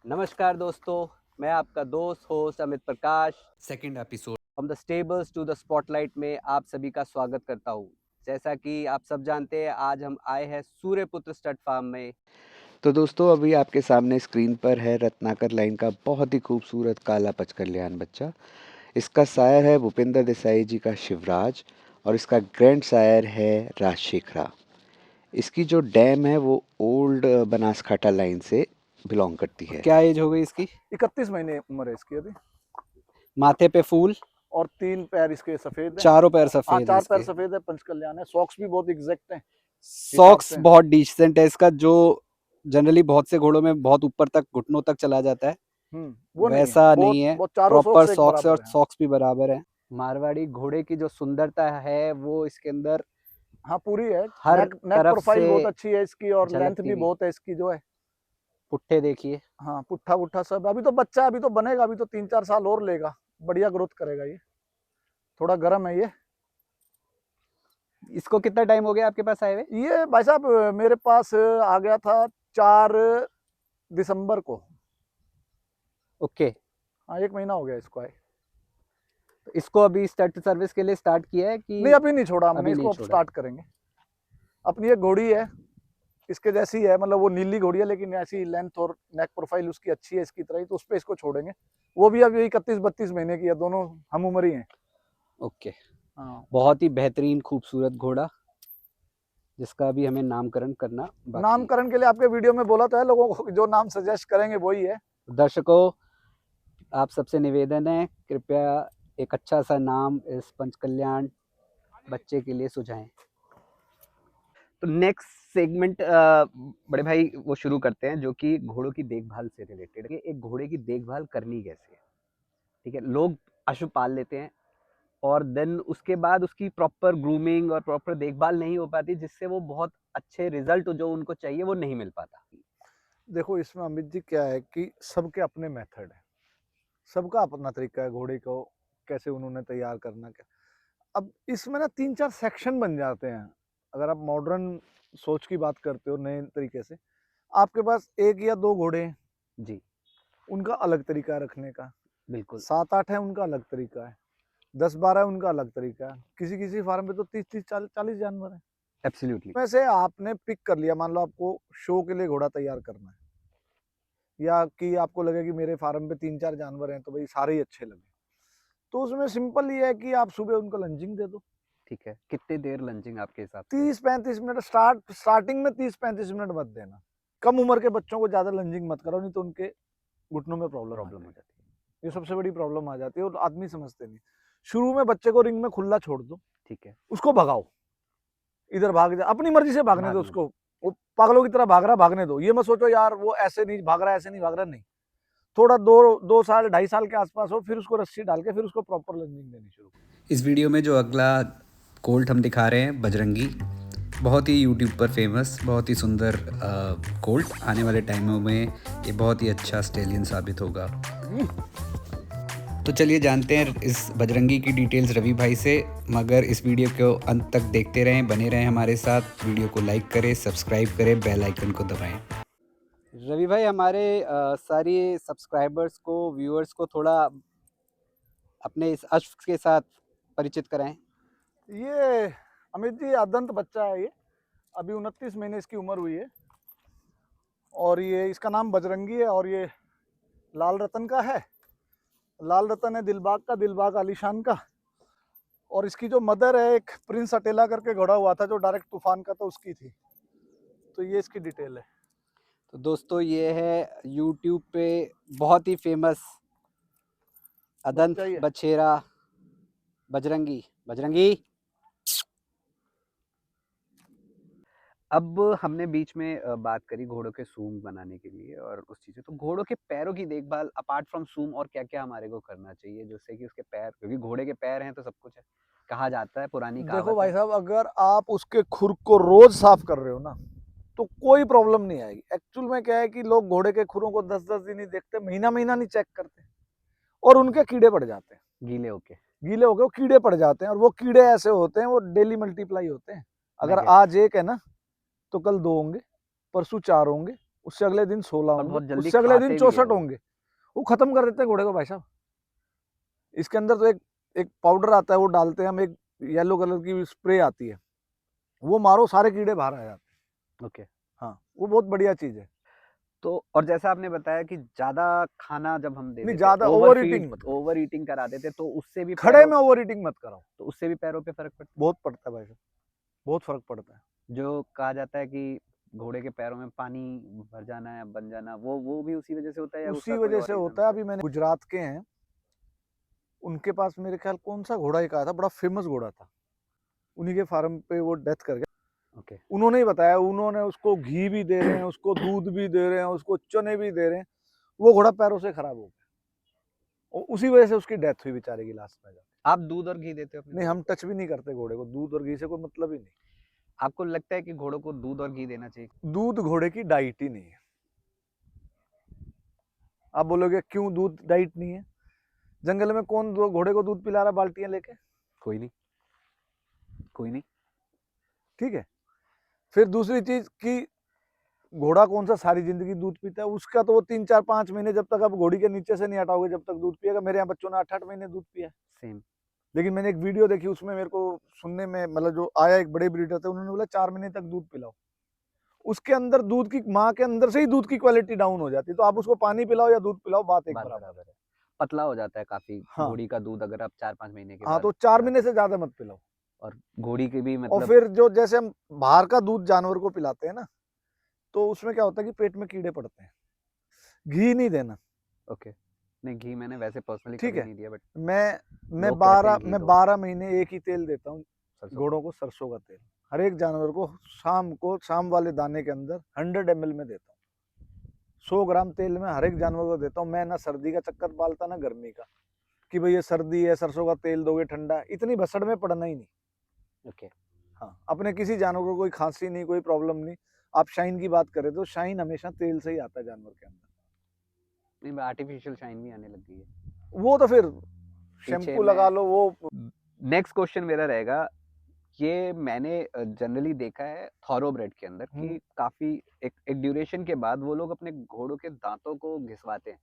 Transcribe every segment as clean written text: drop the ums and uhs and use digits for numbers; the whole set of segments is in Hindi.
नमस्कार दोस्तों, मैं आपका दोस्त host Amit Prakash second episode from the stables to the spotlight में आप सभी का स्वागत करता हूँ। जैसा कि आप सब जानते हैं, आज हम आए हैं सूर्यपुत्र स्टड फार्म में। तो दोस्तों अभी आपके सामने स्क्रीन पर है रत्नाकर लाइन का बहुत ही खूबसूरत काला पचकल्याण बच्चा। इसका सायर है भूपेंद्र देसाई जी का शिवराज और इसका ग्रैंड सायर है राजशेखरा। इसकी जो डैम है वो ओल्ड बनासकाठा लाइन से बिलोंग करती है। क्या एज हो गई इसकी? 31 महीने उम्र है इसकी अभी। माथे पे फूल और 3 पैर इसके सफेद हैं। चारों पैर हाँ, सफेद 4 पैर इसके। सफेद है, पंचकल्याण है। सॉक्स भी बहुत एग्जैक्ट हैं। सॉक्स से। बहुत डिसेंट है इसका, जो जनरली बहुत से घोड़ों में बहुत ऊपर तक घुटनों तक चला जाता है, वो वैसा नहीं नहीं है। बहुत चारों प्रॉपर सॉक्स एक सॉक्स और बराबर है। सॉक्स भी बराबर है। मारवाड़ी घोड़े की जो सुंदरता है वो इसके अंदर हाँ, पूरी है। हर नेक तरफ प्रोफाइल से बहुत अच्छी है इसकी और लेंथ झलकती भी हुई। बहुत है इसकी जो है। पुट्ठे देखिए। हाँ, पुट्ठा वुट्ठा सब। अभी तो बच्चा, अभी तो बनेगा, अभी तो 3-4 साल और लेगा। बढ़िया ग्रोथ करेगा ये। थोड़ा गर्म है ये। इसको कितना टाइम हो गया आपके पास आए हुए? ये भाई साहब मेरे पास आ गया था 4 दिसंबर को। ओके। हाँ, 1 महीना हो गया इसको आए। तो इसको अभी स्टड सर्विस के लिए स्टार्ट किया है कि नहीं, अभी नहीं छोड़ा हमने अभी नहीं इसको। अब छोड़ा? स्टार्ट करेंगे। अपनी एक घोड़ी है, इसके जैसी है, मतलब वो नीली घोड़ी है लेकिन ऐसी लेंथ और नेक प्रोफाइल उसकी अच्छी है इसकी तरह ही, तो उस पे इसको छोड़ेंगे। वो भी अभी 31-32 महीने की है, दोनों हम उम्र ही हैं। ओके। हाँ, बहुत ही बेहतरीन खूबसूरत घोड़ा, जिसका अभी हमें नामकरण करना बाकी है। नामकरण के लिए आपके वीडियो में बोला तो है, लोगों को जो नाम सजेस्ट करेंगे वही है। दर्शकों, आप सबसे निवेदन है, कृपया एक अच्छा सा नाम इस पंचकल्याण बच्चे के लिए सुझाएं। तो नेक्स्ट सेगमेंट बड़े भाई वो शुरू करते हैं, जो कि घोड़ों की देखभाल से रिलेटेड है। एक घोड़े की देखभाल करनी कैसे है? ठीक है, लोग पशु पाल लेते हैं और देन उसके बाद उसकी प्रॉपर ग्रूमिंग और प्रॉपर देखभाल नहीं हो पाती, जिससे वो बहुत अच्छे रिजल्ट जो उनको चाहिए वो नहीं मिल पाता। देखो, इसमें अमित जी क्या है कि सबके अपने मेथड है, सबका अपना तरीका है घोड़े को कैसे उन्होंने तैयार करना। क्या अब इसमें ना 3-4 सेक्शन बन जाते हैं। अगर आप मॉडर्न सोच की बात करते हो नए तरीके से, आपके पास 1 या 2 घोड़े हैं, जी उनका अलग तरीका है रखने का। बिल्कुल। 7-8 है, उनका अलग तरीका है। 10-12 है, उनका अलग तरीका है। किसी किसी फार्म पे तो 30-30 40 जानवर है। एब्सोल्युटली। वैसे आपने पिक कर लिया, मान लो आपको शो के लिए घोड़ा तैयार करना है, या कि आपको लगे कि मेरे फार्म पे 3-4 जानवर हैं तो भाई सारे ही अच्छे लगे, तो उसमें सिंपल ये है कि आप सुबह उनको लंजिंग दे दो। ठीक है, कितनी देर लंचिंग आपके हिसाब से? 30-35 मिनट स्टार्टिंग में 30-35 मिनट मत देना। कम उम्र के बच्चों को ज्यादा लंजिंग मत करो, नहीं तो उनके घुटनों में प्रॉब्लम हो जाती है। ये सबसे बड़ी प्रॉब्लम आ जाती है और आदमी समझते नहीं। शुरू में बच्चे को रिंग में खुला छोड़ दो, ठीक है। उसको भगाओ, इधर भाग जा, अपनी मर्जी से भागने दो भागने उसको। वो पागलों की तरह भाग रहा, भागने दो। ये मत सोचो यार वो ऐसे नहीं भाग रहा, ऐसे नहीं भाग रहा, नहीं। थोड़ा 2 साल 2.5 साल के आसपास हो, फिर उसको रस्सी डाल के फिर उसको प्रॉपर लंजिंग देनी शुरू करो। इस वीडियो में जो अगला कोल्ट हम दिखा रहे हैं बजरंगी, बहुत ही यूट्यूब पर फेमस, बहुत ही सुंदर कोल्ट। आने वाले टाइमों में ये बहुत ही अच्छा स्टेलियन साबित होगा। तो चलिए जानते हैं इस बजरंगी की डिटेल्स रवि भाई से। मगर इस वीडियो को अंत तक देखते रहें, बने रहें हमारे साथ। वीडियो को लाइक करें, सब्सक्राइब करें, बेल आइकन को दबाएं। रवि भाई, हमारे सारे सब्सक्राइबर्स को, व्यूअर्स को थोड़ा अपने इस अश्व के साथ परिचित कराएं। ये अमित जी अदंत बच्चा है ये, अभी 29 महीने इसकी उम्र हुई है और ये इसका नाम बजरंगी है और ये लाल रतन का है। लाल रतन है दिलबाग का, दिलबाग आलीशान का। और इसकी जो मदर है, एक प्रिंस अटेला करके घोड़ा हुआ था जो डायरेक्ट तूफान का, तो उसकी थी। तो ये इसकी डिटेल है। तो दोस्तों, ये है यूट्यूब पे बहुत ही फेमस अदंत बछेरा बजरंगी। बजरंगी, अब हमने बीच में बात करी घोड़ों के सूंड बनाने के लिए और उस चीज़ से, तो घोड़ों के पैरों की देखभाल अपार्ट फ्रॉम सूंड और क्या-क्या हमारे को करना चाहिए, जिससे कि उसके पैर, क्योंकि घोड़े के पैर हैं तो सब कुछ है, कहा जाता है, पुरानी देखो कहावत भाई है। साहब, अगर आप उसके खुर को रोज साफ कर रहे हो ना, तो कोई प्रॉब्लम नहीं आएगी। एक्चुअल में क्या है कि लोग घोड़े के खुरों को 10-10 दिन नहीं देखते, महीना महीना नहीं चेक करते, और उनके कीड़े पड़ जाते हैं। गीले होके। गीले हो गए, वो कीड़े पड़ जाते हैं, और वो कीड़े ऐसे होते हैं, वो डेली मल्टीप्लाई होते हैं। अगर मैगेट्स। आज एक है ना, तो कल 2 होंगे, परसों 4 होंगे, उससे अगले दिन 16 और बहुत होंगे, जल्दी उससे अगले दिन खाते भी है 64 वो। होंगे। वो खत्म कर देते हैं घोड़े को भाई साहब। इसके अंदर तो एक एक पाउडर आता है, वो डालते हैं हम, एक येलो कलर की स्प्रे आती है, वो मारो सारे कीड़े बाहर आ जाते हैं। ओके। हाँ, वो बहुत बढ़िया चीज है। तो और जैसा आपने बताया कि ज़्यादा खाना जब हम दे नहीं, देते, ज्यादा ओवर ईटिंग मत करो, ओवर ईटिंग करा देते, तो उससे भी खड़े में ओवर ईटिंग मत कराओ, तो उससे भी पैरों पे फ़र्क पड़ता बहुत पड़ता है भाई साहब, बहुत फर्क पड़ता है। है? जो कहा जाता है कि घोड़े के पैरों में पानी भर जाना या बन जाना, वो भी उसी वजह से होता है या उसी उसका कोई वजह और से रीज़न होता है। होता है? अभी मैंने गुजरात के हैं, उनके पास मेरे ख्याल कौन सा घोड़ा एक आया था, बड़ा फेमस घोड़ा था, उन्हीं के फार्म पे वो डेथ कर गया। ओके। उन्होंने ही बताया, उन्होंने उसको घी भी दे रहे हैं, उसको दूध भी दे रहे हैं, उसको चने भी दे रहे हैं, वो घोड़ा पैरों से खराब हो गया और उसी वजह से उसकी डेथ हुई बेचारे की लास्ट में जाके। आप दूध और घी देते हो अपने नहीं, घोड़े हम को? टच भी नहीं करते घोड़े को, दूध और घी से कोई मतलब ही नहीं। आपको लगता है कि घोड़ों को दूध और घी देना चाहिए? दूध घोड़े की डाइट ही नहीं है। आप बोलोगे क्यों दूध डाइट नहीं है? जंगल में कौन घोड़े को दूध पिला रहा बाल्टियां लेके? कोई नहीं, कोई नहीं। ठीक है। फिर दूसरी चीज कि घोड़ा कौन सा सारी जिंदगी दूध पीता है? उसका तो वो 3 4 5 महीने, जब तक आप घोड़ी के नीचे से नहीं हटाओगे जब तक दूध पिएगा। मेरे यहाँ बच्चों ने 8 8 महीने दूध पिया। सेम। लेकिन मैंने एक वीडियो देखी, उसमें मेरे को सुनने में मतलब जो आया, एक बड़े ब्रीडर थे, उन्होंने बोला 4 महीने तक दूध पिलाओ। उसके अंदर दूध की, माँ के अंदर से ही दूध की क्वालिटी डाउन हो जाती है। तो आप उसको पानी पिलाओ या दूध पिलाओ, बात एक बात बराबर बराबर है। पतला हो जाता है काफ़ी है। हाँ घोड़ी का दूध अगर आप 4-5 महीने के हाँ, बाद तो 4 पिलाते महीने से हो। ज्यादा मत पिलाओ। और घोड़ी के भी और मतलब फिर जो जैसे हम बाहर का दूध जानवर को पिलाते हैं ना, तो उसमें क्या होता है कि पेट में कीड़े पड़ते हैं। घी नहीं देना। ओके। नहीं, घी मैंने वैसे पर्सनली ठीक कभी है। नहीं दिया, बट मैं लोग कहते हैं घी मैं दो 12 महीने एक ही तेल देता हूँ सरसों का। घोड़ों को, सरसों का तेल। हर एक जानवर को शाम वाले दाने के अंदर 100 ml में देता हूँ। 100 ग्राम तेल में हर एक जानवर को देता हूँ। मैं ना सर्दी का चक्कर पालता ना गर्मी का, कि भाई ये सर्दी है सरसों का तेल दोगे ठंडा, इतनी भसड़ में पड़ना ही नहीं। ओके। हाँ, अपने किसी जानवर को कोई खांसी नहीं, कोई प्रॉब्लम नहीं। आप शाइन की बात करें तो शाइन हमेशा तेल से ही आता है जानवर के अंदर। नहीं, आर्टिफिशियल शाइन भी आने लग गई है वो तो फिर पीछे शैम्पू में। लगा लो वो। नेक्स्ट क्वेश्चन मेरा रहेगा, ये मैंने जनरली देखा है थॉरोब्रेड के अंदर कि काफ़ी एक ड्यूरेशन के बाद वो लोग अपने घोड़ों के दांतों को घिसवाते हैं।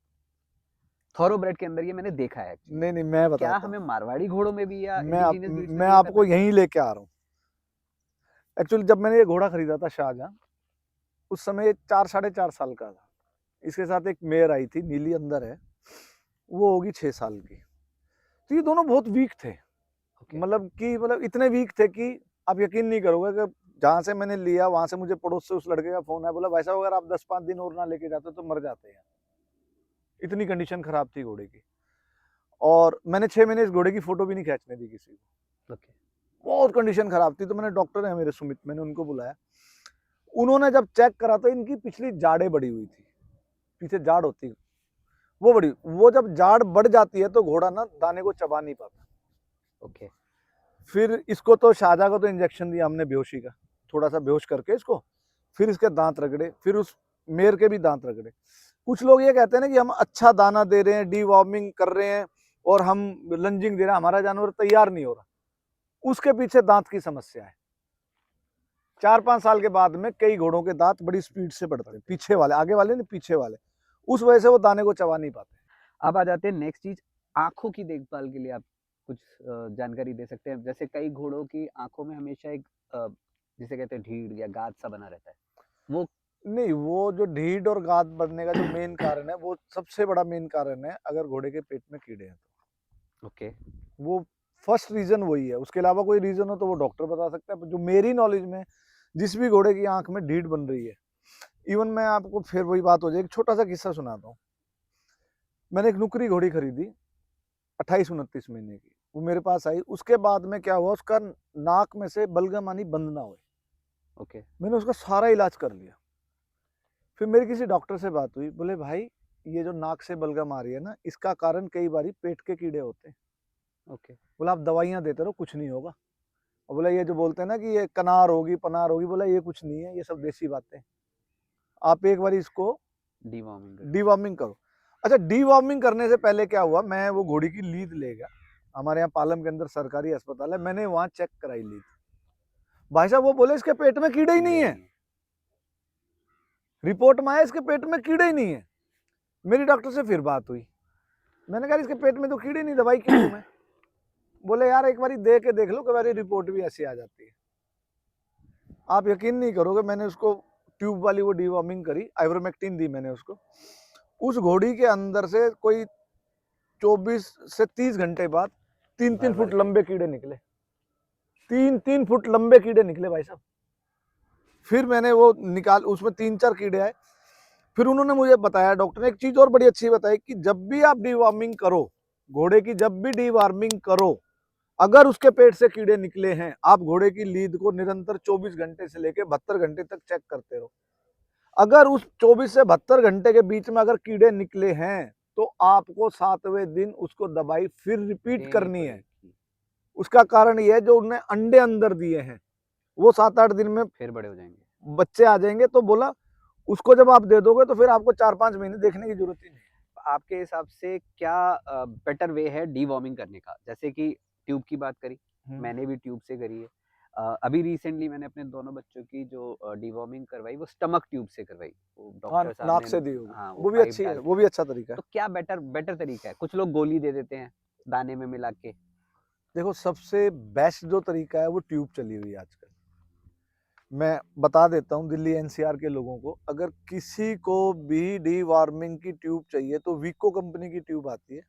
थॉरोब्रेड के अंदर ये मैंने देखा है एक्चुअली। नहीं नहीं, मैं क्या बताता हमें हूँ। मारवाड़ी घोड़ों में भी या मैं आप इंडिजिनियस ब्रीड्स में मैं भी ये आपको करना चाहिए? यहीं लेके आ रहा हूँ। एक्चुअली जब मैंने ये घोड़ा खरीदा था शाहजहां, उस समय 4 साढ़े 4 साल का था। इसके साथ एक मेयर आई थी, नीली अंदर है, वो होगी 6 साल की। तो ये दोनों बहुत वीक थे। ओके। मतलब इतने वीक थे कि आप यकीन नहीं करोगे कि जहां से मैंने लिया वहां से मुझे पड़ोस से उस लड़के का फोन आया, बोला भाई साहब अगर आप 10 5 दिन और ना लेके जाते तो मर जाते हैं। इतनी कंडीशन खराब थी घोड़े की। और मैंने 6 महीने इस घोड़े की फोटो भी नहीं खींचने दी किसी को। ओके। बहुत कंडीशन खराब थी। तो मैंने डॉक्टर है मेरे सुमित, मैंने उनको बुलाया। उन्होंने जब चेक करा तो इनकी पिछली जाड़ें बढ़ी हुई थी, पीछे जाड़ होती वो बड़ी, वो जब जाड़ बढ़ जाती है तो घोड़ा ना दाने को चबा नहीं पाता। ओके। फिर इसको तो शाहजहां को तो इंजेक्शन दिया हमने बेहोशी का, थोड़ा सा बेहोश करके इसको, फिर इसके दांत रगड़े, फिर उस मेयर के भी दांत रगड़े। कुछ लोग ये कहते हैं ना कि हम अच्छा दाना दे रहे हैं, डीवॉर्मिंग कर रहे हैं और हम लंजिंग दे रहे हैं, हमारा जानवर तैयार नहीं हो रहा। उसके पीछे दांत की समस्या है। 4 5 साल के बाद में कई घोड़ों के दांत बड़ी स्पीड से बढ़ते हैं, पीछे वाले, आगे वाले नहीं पीछे वाले। उस वजह से वो दाने को चबा नहीं पाते। अब आ जाते हैं नेक्स्ट चीज, आंखों की देखभाल के लिए आप कुछ जानकारी दे सकते हैं? जैसे कई घोड़ों की आंखों में हमेशा एक जिसे कहते हैं ढीड या गाद सा बना रहता है, वो नहीं, वो जो ढीड और गाद बनने का जो मेन कारण है, वो सबसे बड़ा मेन कारण है अगर घोड़े के पेट में कीड़े हैं तो। ओके। वो फर्स्ट रीजन वही है। उसके अलावा कोई रीजन हो तो वो डॉक्टर बता सकता है। जो मेरी नॉलेज में जिस भी घोड़े की आंख में ढीड बन रही है, इवन मैं आपको फिर वही बात हो जाए, एक छोटा सा किस्सा सुनाता हूँ। मैंने एक नुकरी घोड़ी खरीदी 28 29 महीने की, वो मेरे पास आई। उसके बाद में क्या हुआ, उसका नाक में से बलगम आनी बंद ना हुई। ओके। मैंने उसका सारा इलाज कर लिया। फिर मेरी किसी डॉक्टर से बात हुई, बोले भाई ये जो नाक से बलगम आ रही है ना, इसका कारण कई बारी पेट के कीड़े होते हैं। ओके। बोला आप दवाइयां देते रहो, कुछ नहीं होगा। और बोला ये जो बोलते हैं ना कि ये कनार होगी पनार होगी, बोला ये कुछ नहीं है, ये सब देसी बातें। आप एक बार इसको डीवॉर्मिंग। डीवॉर्मिंग करो। अच्छा, डीवॉर्मिंग करने से पहले क्या हुआ, मैं वो घोड़ी की लीद ले गया। हमारे यहाँ पालम के अंदर सरकारी अस्पताल है, मैंने वहां चेक कराई लीद। भाई साहब वो बोले इसके पेट में कीड़े ही नहीं है। रिपोर्ट में आया इसके पेट में कीड़े ही नहीं है। मेरी डॉक्टर से फिर बात हुई, मैंने कहा इसके पेट में तो कीड़े नहीं, दवाई क्यों दूं मैं? बोले यार एक बारी दे के देख लो, कई बारी रिपोर्ट भी ऐसी आ जाती है। आप यकीन नहीं करोगे, मैंने उसको ट्यूब वाली वो डीवॉर्मिंग करी, आइवरमेक्टिन दी मैंने उसको। उस घोड़ी के अंदर से कोई 24 से 30 घंटे बाद 3-3 फुट लंबे कीड़े निकले, 3-3 फुट लंबे कीड़े निकले भाई साहब। फिर मैंने वो निकाल, उसमें 3-4 कीड़े आए। फिर उन्होंने मुझे बताया, डॉक्टर ने एक चीज और बड़ी अच्छी बताई कि जब भी आप डीवॉर्मिंग करो घोड़े की, जब भी डीवॉर्मिंग करो, अगर उसके पेट से कीड़े निकले हैं, आप घोड़े की लीद को निरंतर 24 घंटे से लेकर 72 घंटे तक चेक करते रहो। अगर उस 24 से 72 घंटे के बीच में अगर कीड़े निकले हैं तो आपको 7वें दिन उसको दवाई फिर रिपीट करनी है। उसका कारण ये है, जो उन्हें अंडे अंदर दिए हैं वो 7-8 दिन में फिर बड़े हो जाएंगे, बच्चे आ जाएंगे। तो बोला उसको जब आप दे दोगे तो फिर आपको 4-5 महीने देखने की जरूरत ही नहीं है। आपके हिसाब से क्या बेटर वे है डीवॉर्मिंग करने का? जैसे कि ट्यूब की बात करी, मैंने भी ट्यूब से करी है। अभी रिसेंटली मैंने अपने दोनों बच्चों की जो डीवॉर्मिंग करवाई वो स्टमक ट्यूब से करवाई। वो हाँ, डॉक्टर साहब नाक ने, से दी होगी, हाँ, वो भी पाइप अच्छी है, डाल वो के। भी अच्छा तरीका है। तो क्या बेटर तरीका है? कुछ लोग गोली दे देते हैं दाने में मिला के। देखो सबसे बेस्ट जो तरीका है वो ट्यूब चली हुई है आजकल। मैं बता देता हूँ दिल्ली एनसीआर के लोगों को, अगर किसी को भी डीवॉर्मिंग की ट्यूब चाहिए तो वीको कंपनी की ट्यूब आती है।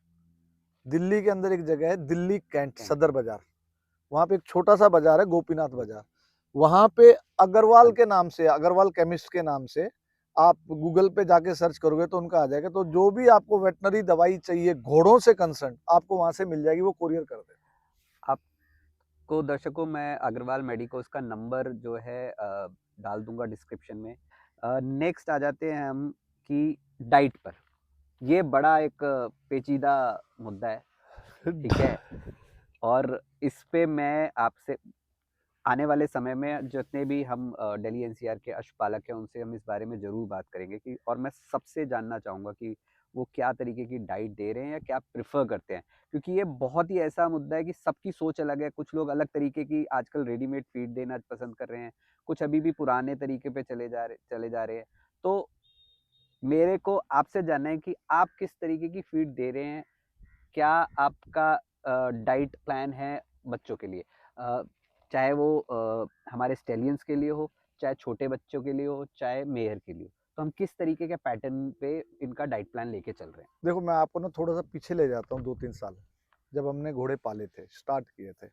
दिल्ली के अंदर एक जगह है दिल्ली कैंट सदर बाजार, वहाँ पे एक छोटा सा बाजार है गोपीनाथ बाजार, वहाँ पे अग्रवाल के नाम से, अग्रवाल केमिस्ट के नाम से आप गूगल पे जाके सर्च करोगे तो उनका आ जाएगा। तो जो भी आपको वेटनरी दवाई चाहिए घोड़ों से कंसर्न, आपको वहाँ से मिल जाएगी, वो कोरियर कर देते। आपको दर्शकों मैं अग्रवाल मेडिकोज का नंबर जो है डाल दूंगा डिस्क्रिप्शन में। नेक्स्ट आ जाते हैं हम कि डाइट पर। ये बड़ा एक पेचीदा मुद्दा है, ठीक है, और इस पे मैं आपसे आने वाले समय में जितने भी हम दिल्ली एनसीआर के अश्वपालक हैं उनसे हम इस बारे में ज़रूर बात करेंगे कि, और मैं सबसे जानना चाहूँगा कि वो क्या तरीके की डाइट दे रहे हैं या क्या प्रेफर करते हैं, क्योंकि ये बहुत ही ऐसा मुद्दा है कि सबकी सोच अलग है। कुछ लोग अलग तरीके की आजकल रेडीमेड फीड देना पसंद कर रहे हैं, कुछ अभी भी पुराने तरीके पे चले जा रहे हैं। तो मेरे को आपसे जानना है कि आप किस तरीके की फीड दे रहे हैं, क्या आपका डाइट प्लान है बच्चों के लिए, चाहे वो हमारे स्टेलियंस के लिए हो, चाहे छोटे बच्चों के लिए हो, चाहे मेयर के लिए हो, तो हम किस तरीके के पैटर्न पे इनका डाइट प्लान लेके चल रहे हैं? देखो मैं आपको ना थोड़ा सा पीछे ले जाता हूँ, 2-3 साल जब हमने घोड़े पाले थे, स्टार्ट किए थे,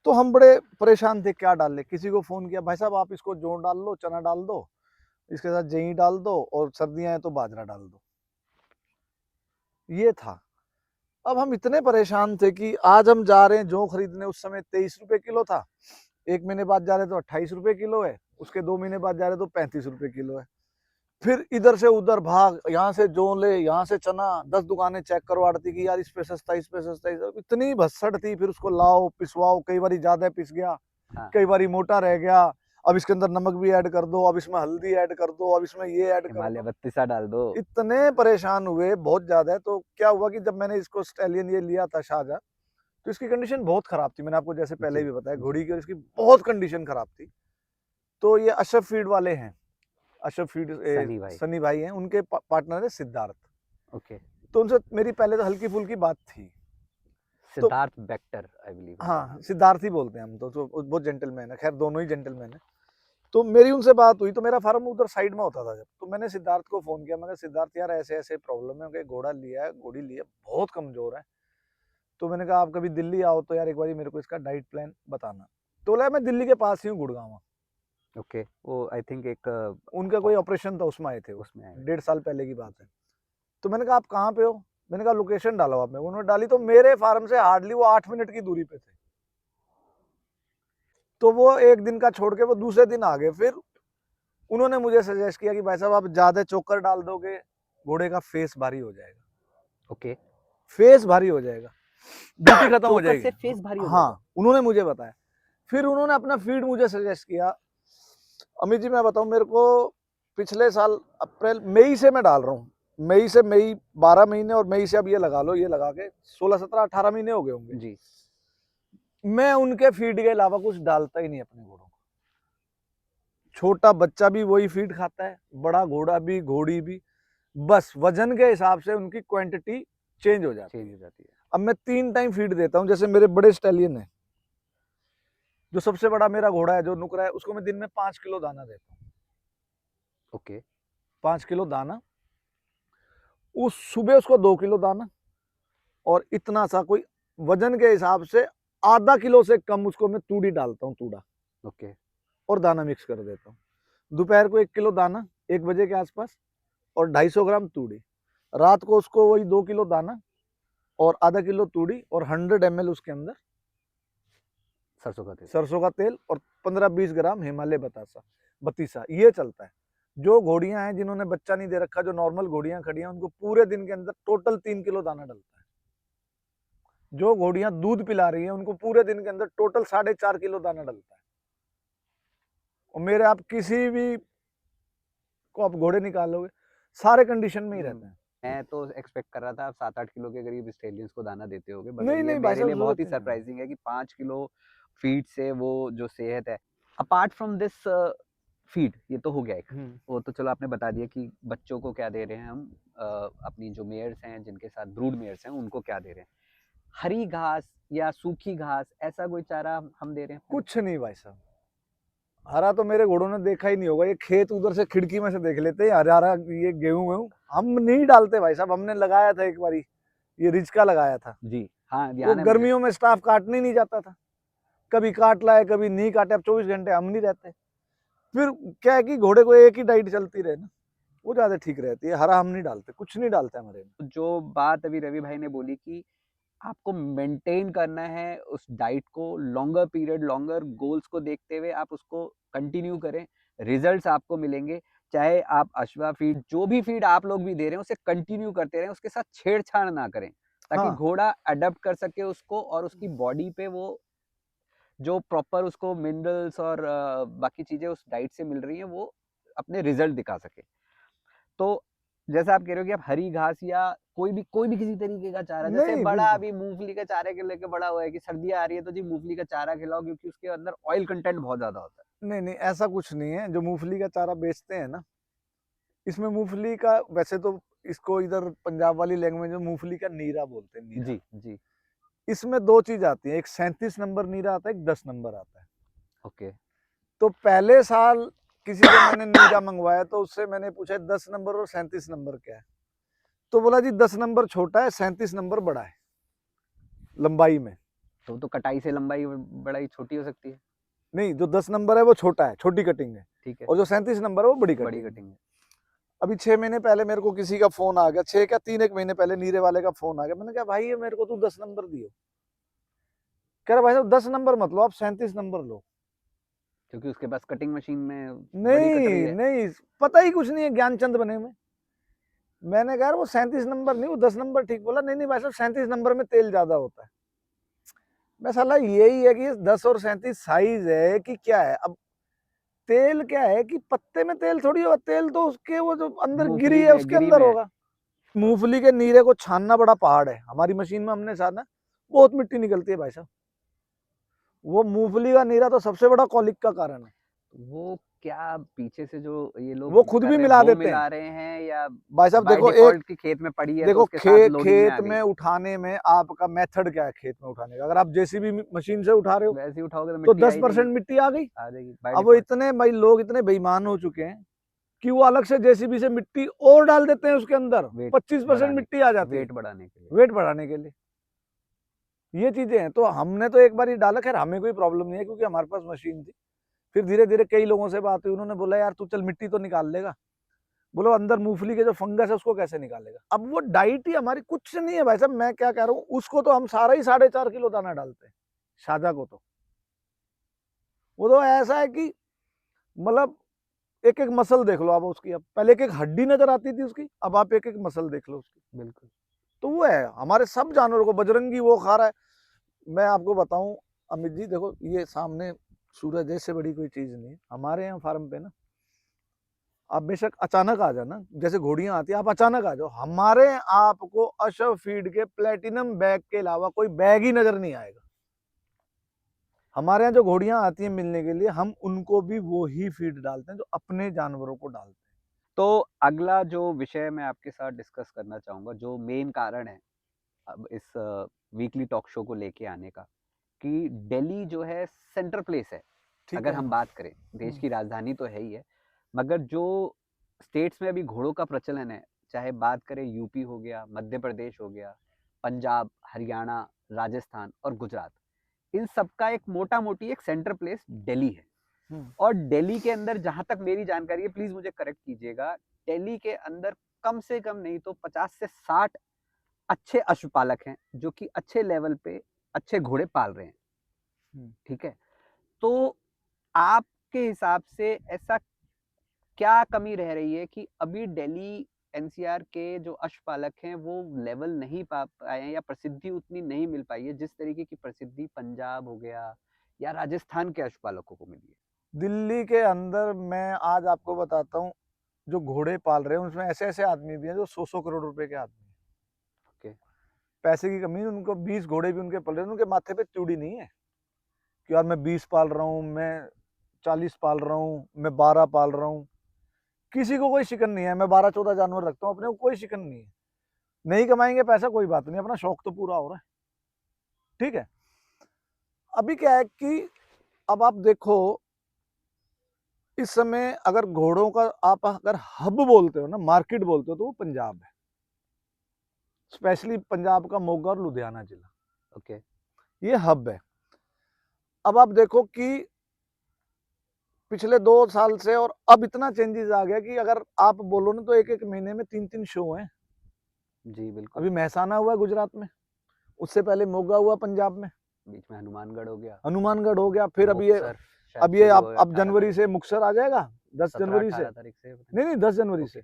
तो हम बड़े परेशान थे क्या डाल ले। किसी को फोन किया, भाई साहब आप इसको जौ डाल लो, चना डाल दो, इसके साथ जई डाल दो, और सर्दियां हैं तो बाजरा डाल दो, ये था। अब हम इतने परेशान थे कि आज हम जा रहे हैं जौ खरीदने, उस समय 23 रुपए किलो था, 1 महीने बाद जा रहे तो 28 रुपए किलो है, उसके 2 महीने बाद जा रहे तो 35 रुपए किलो है। फिर इधर से उधर भाग, यहाँ से जौ ले, यहाँ से चना, 10 दुकानें चेक करवाती कि यार इस पे सस्ता, इस पे सस्ता, इतनी भसड़ थी। फिर उसको लाओ, पिसवाओ, कई बार ज्यादा पिस गया, हाँ। कई बार मोटा रह गया, अब इसके अंदर नमक भी ऐड कर दो, अब इसमें हल्दी ऐड कर दो, अब इसमें ये ऐड कर हिमालय दो, 32 डाल दो। इतने परेशान हुए बहुत ज्यादा। तो क्या हुआ कि जब मैंने इसको स्टैलियन ये लिया था शाहजहां, तो इसकी कंडीशन बहुत खराब थी, मैंने आपको जैसे पहले भी बताया, घोड़ी की और इसकी बहुत कंडीशन खराब थी। तो ये अशरफ फीड वाले हैं, अशरफ फीड सनी भाई हैं, उनके पार्टनर है सिद्धार्थ। ओके, तो उनसे मेरी पहले तो हल्की फुल्की बात थी। Siddharth Bector I believe. हाँ सिद्धार्थ ही बोलते हैं हम तो बहुत जेंटलमैन है, खैर दोनों ही जेंटलमैन है। तो मेरी उनसे बात हुई, तो मेरा फार्म उधर साइड में होता था जब, तो मैंने सिद्धार्थ को फोन किया, मैं कहा सिद्धार्थ यार ऐसे ऐसे प्रॉब्लम है, घोड़ा लिया है, घोड़ी लिया, बहुत कमजोर है, तो मैंने कहा आप कभी दिल्ली आओ तो यार एक बार मेरे को इसका डाइट प्लान बताना। तो बोला मैं दिल्ली के पास ही हूँ, गुड़गांव। ओके, वो आई थिंक एक उनका कोई ऑपरेशन था, उसमें आए थे, उसमें 1.5 साल पहले की बात है। तो मैंने कहा आप कहाँ पे हो, मैंने कहा लोकेशन डालो आप, उन्होंने डाली, तो मेरे फार्म से हार्डली वो 8 मिनट की दूरी पे थे। तो वो एक दिन का छोड़ के वो दूसरे दिन आ गए। फिर उन्होंने मुझे सजेस्ट किया कि भाई साहब आप ज्यादा चोकर डाल दोगे, घोड़े का फेस भारी हो जाएगा। ओके, फेस भारी हो जाएगा, ब्यूटी खत्म हो जाएगी, फेस भारी हो हाँ उन्होंने मुझे बताया। फिर उन्होंने अपना फीड मुझे सजेस्ट किया। अमित जी मैं बताऊं, मेरे को पिछले साल अप्रैल मई से मैं डाल रहा हूँ, मई से, मई 12 महीने, और मई से अब ये लगा लो, ये लगा के 16, 17, 18 महीने हो गए होंगे जी। मैं उनके फीड के अलावा कुछ डालता ही नहीं अपने घोड़ों को। छोटा बच्चा भी वही फीड खाता है, बड़ा घोड़ा भी, घोड़ी भी, बस वजन के हिसाब से उनकी क्वांटिटी चेंज हो जाती चेंज है। हो जाती है। अब मैं 3 टाइम फीड देता हूँ। जैसे मेरे बड़े स्टैलियन है, जो सबसे बड़ा मेरा घोड़ा है, जो नुकरा है, उसको मैं दिन में 5 किलो दाना देता हूँ। ओके। 5 किलो दाना, उस सुबह उसको 2 किलो दाना, और इतना सा कोई वजन के हिसाब से आधा किलो से कम उसको मैं तूड़ी डालता हूँ, तूड़ा ओके। और दाना मिक्स कर देता हूँ। दोपहर को 1 किलो दाना 1 बजे के आसपास, और 250 ग्राम तूड़ी। रात को उसको वही 2 किलो दाना और आधा किलो तूड़ी और 100 ml उसके अंदर सरसों का तेल और 15-20 ग्राम हिमालय बतीसा, ये चलता है। जो घोड़ियां हैं जिन्होंने बच्चा नहीं दे रखा, जो नॉर्मल घोड़ियां खड़ी हैं, उनको पूरे दिन के अंदर टोटल 3 किलो दाना डलता है। जो घोड़ियां दूध पिला रही हैं, उनको पूरे दिन के अंदर टोटल 4.5 किलो दाना डलता है। और मेरे आप किसी भी को आप घोड़े निकालोगे, सारे कंडीशन में ही रहते हैं। मैं तो एक्सपेक्ट कर रहा था आप 7-8 किलो के करीब स्टेलियंस को दाना देते होगे, बट नहीं, ये नहीं भाई मेरे साहब, लिए बहुत ही जरूरत नहीं है। सरप्राइजिंग है कि 5 किलो फीड से वो जो सेहत है। अपार्ट फ्रॉम दिस फीड, ये तो हो गया एक, वो तो चलो आपने बता दिया कि बच्चों को क्या दे रहे हैं हम, अपनी जो मेयर्स हैं जिनके साथ ब्रूड मेयर्स हैं उनको क्या दे रहे हैं। हरी घास या सूखी घास ऐसा कोई चारा हम दे रहे हैं? कुछ नहीं भाई साहब, हरा तो मेरे घोड़ों ने देखा ही नहीं होगा। ये खेत उधर से खिड़की में से देख लेते हैं, हरा हरा ये गेहूं वेहूं हम नहीं डालते भाई साहब। हमने लगाया था एक बारी, ये रिच का लगाया था जी हाँ, वो ध्यान है मुझे। गर्मियों में स्टाफ काटने नहीं जाता था, कभी काट लाए कभी नहीं काटे। अब 24 घंटे हम नहीं रहते, फिर क्या है कि घोड़े को एक ही डाइट चलती रहे ना, वो ज्यादा ठीक रहती है। हरा हम नहीं डालते, कुछ नहीं डालते हमारे में। जो बात अभी रवि भाई ने बोली कि आपको मेंटेन करना है उस डाइट को, लॉन्गर पीरियड, लॉन्गर गोल्स को देखते हुए आप उसको कंटिन्यू करें, रिजल्ट्स आपको मिलेंगे। चाहे आप अश्वा फीड, जो भी फीड आप लोग भी दे रहे हैं, उसे कंटिन्यू करते रहें, उसके साथ छेड़छाड़ ना करें, ताकि हाँ, घोड़ा अडेप्ट कर सके उसको और उसकी बॉडी पे वो जो प्रॉपर उसको मिनरल्स और बाकी चीजें उस डाइट से मिल रही हैं, वो अपने रिजल्ट दिखा सके। तो जैसा आप कह रहे हो कि आप हरी घास या कोई भी किसी तरीके का चारा, जैसे नहीं बड़ा बिल्कुल अभी मूंगफली के चारे के लेके बड़ा हुआ है कि सर्दियां आ रही है तो जी मूंगफली का चारा खिलाओ, क्योंकि उसके अंदर ऑयल कंटेंट बहुत ज्यादा होता है। नहीं, नहीं ऐसा कुछ नहीं है। जो मूंगफली का चारा बेचते हैं ना, इसमें मूंगफली का, वैसे तो इसको इधर पंजाब वाली लैंग्वेज में मूंगफली का नीरा बोलते हैं, नीरा। जी जी। इसमें 2 चीज आती है, एक 37 नंबर नीरा आता है, एक 10 नंबर आता है। ओके। तो पहले साल किसी से मैंने नीरा मंगवाया, तो उससे मैंने पूछा 10 नंबर और 37 नंबर क्या है, तो बोला जी 10 नंबर छोटा है, 37 नंबर बड़ा है लंबाई में। तो कटाई से लंबाई बड़ा छोटी हो सकती है। नहीं, जो 10 नंबर है वो छोटा है, छोटी कटिंग है, ठीक है। और जो 37 नंबर है वो बड़ी बड़ी कटिंग है। कटिंग है। अभी 6 महीने पहले मेरे को किसी का फोन आ गया, 6 क्या 3 महीने पहले नीरे वाले का फोन आ गया। मैंने कहा भाई ये मेरे को तू 10 नंबर दियो। कह रहा भाई साहब 10 नंबर मत लो, आप 37 नंबर लो। क्योंकि उसके पास कटिंग मशीन में बड़ी कट रही नहीं है। नहीं, पता ही कुछ नहीं है ज्ञानचंद बने में। मैंने कहा वो 37 नंबर नहीं, वो 10 नंबर ठीक बोला। नहीं नहीं भाई साहब 37 नंबर में तेल ज्यादा होता है। मैं साला यही है कि 10 और 37 साइज है कि क्या है। अब तेल क्या है कि पत्ते में तेल थोड़ी होगा, तेल तो उसके वो जो अंदर गिरी है उसके अंदर होगा। मूंगफली के नीरे को छानना बड़ा पहाड़ है। हमारी मशीन में हमने छाना, बहुत मिट्टी निकलती है भाई साहब। वो मूंगफली का नीरा तो सबसे बड़ा कॉलिक का कारण है। वो क्या पीछे से जो ये लोग वो खुद कर भी रहे हैं, मिला वो देते मिला हैं रहे हैं या भाई साहब। बाय देखो डिफॉल्ट की खेत में पड़ी है तो देखो उसके साथ लोडिंग में आ खेत गई? में उठाने में आपका मेथड क्या है? खेत में उठाने का, अगर आप जेसीबी मशीन से उठा रहे हो वैसे ही उठाओगे तो तो मिट्टी आ ही 10% जाएगी। मिट्टी आ गई। आ जाएगी बाय अब वो डिफॉल्ट। इतने भाई लोग इतने बेईमान हो चुके हैं कि वो अलग से जेसीबी से मिट्टी और डाल देते हैं उसके अंदर, वेट 25% बढ़ाने, मिट्टी आ जाती है वेट बढ़ाने के लिए। वेट बढ़ाने के लिए। ये चीजें हैं। तो हमने तो एक बार ही डाला, खैर हमें कोई प्रॉब्लम नहीं है क्योंकि हमारे पास मशीन थी। फिर धीरे धीरे कई लोगों से बात हुई, उन्होंने बोला यार तू चल मिट्टी तो निकाल लेगा। बोलो अंदर मूंगफली के जो फंगस है उसको कैसे निकालेगा। अब वो डाइट ही हमारी कुछ नहीं है भाई साहब। मैं क्या कह रहा हूँ, उसको तो हम सारा ही 4.5 किलो दाना डालते हैं शाजा को। तो वो तो ऐसा है कि मतलब एक एक मसल देख लो आप उसकी। अब पहले एक एक हड्डी नजर आती थी उसकी, अब आप एक एक मसल देख लो उसकी। बिल्कुल। तो वो है हमारे सब जानवरों को। बजरंगी वो खा रहा है। मैं आपको बताऊं अमित जी, देखो ये सामने सूरज जैसे बड़ी कोई चीज नहीं है हमारे यहाँ फार्म पे ना। आप बेशक अचानक आ जाना, जैसे घोड़ियां आती है आप अचानक आ जाओ, हमारे आपको अशव फीड के प्लेटिनम बैग के अलावा कोई बैग ही नजर नहीं आएगा। हमारे यहाँ जो घोड़ियां आती हैं मिलने के लिए, हम उनको भी वो ही फीड डालते हैं जो अपने जानवरों को डालते हैं। तो अगला जो विषय मैं आपके साथ डिस्कस करना चाहूँगा, जो मेन कारण है अब इस वीकली टॉक शो को लेके आने का, कि दिल्ली जो है सेंटर प्लेस है। ठीक अगर है। हम बात करें, देश की राजधानी तो है ही है, मगर जो स्टेट्स में अभी घोड़ों का प्रचलन है, चाहे बात करें यूपी हो गया, मध्य प्रदेश हो गया, पंजाब, हरियाणा, राजस्थान और गुजरात, इन सबका एक मोटा मोटी एक सेंटर प्लेस दिल्ली है। और दिल्ली के अंदर जहां तक मेरी जानकारी है, प्लीज मुझे करेक्ट कीजिएगा, दिल्ली के अंदर कम से कम नहीं तो 50 से 60 अच्छे अश्वपालक हैं जो कि अच्छे लेवल पे अच्छे घोड़े पाल रहे हैं। ठीक है, तो आपके हिसाब से ऐसा क्या कमी रह रही है कि अभी दिल्ली एनसीआर के जो अश्वपालक हैं वो लेवल नहीं पा पाए हैं, या प्रसिद्धि उतनी नहीं मिल पाई है जिस तरीके की प्रसिद्धि पंजाब हो गया या राजस्थान के अश्वपालकों को मिली है? दिल्ली के अंदर मैं आज आपको बताता हूँ, जो घोड़े पाल रहे हैं उसमें ऐसे ऐसे आदमी भी हैं जो 100 करोड़ रुपए के आदमी हैं। ओके, पैसे की कमी, उनको 20 घोड़े भी उनके पल रहे हैं, उनके माथे पे चूड़ी नहीं है कि यार मैं 20 पाल रहा हूँ, मैं 40 पाल रहा हूँ, मैं 12 पाल रहा हूँ। किसी को कोई शिकन नहीं है, मैं 12-14 जानवर रखता हूँ, अपने को कोई शिकन नहीं है। नहीं कमाएंगे पैसा कोई बात नहीं, अपना शौक तो पूरा हो रहा है। ठीक है, अभी क्या है कि अब आप देखो, इस समय अगर घोड़ों का आप अगर हब बोलते हो ना, मार्केट बोलते हो, तो वो पंजाब है, स्पेशली पंजाब का मोगा और लुधियाना जिला। ओके, ये हब है। अब आप देखो कि पिछले 2 साल से और अब इतना चेंजेस आ गया कि अगर आप बोलो ना तो एक एक महीने में 3-3 शो हैं। जी बिल्कुल। अभी महसाना हुआ गुजरात में, उससे पहले मोगा हुआ पंजाब में, बीच में हनुमानगढ़ हो गया, हनुमानगढ़ हो गया, फिर अभी ये मुक्तसर शायद अब ये शुरू हो गया अब 18 जनवरी तारीख से मुक्तसर आ जाएगा, 10 जनवरी से। 17-18 तारीख से। नहीं 10 जनवरी से,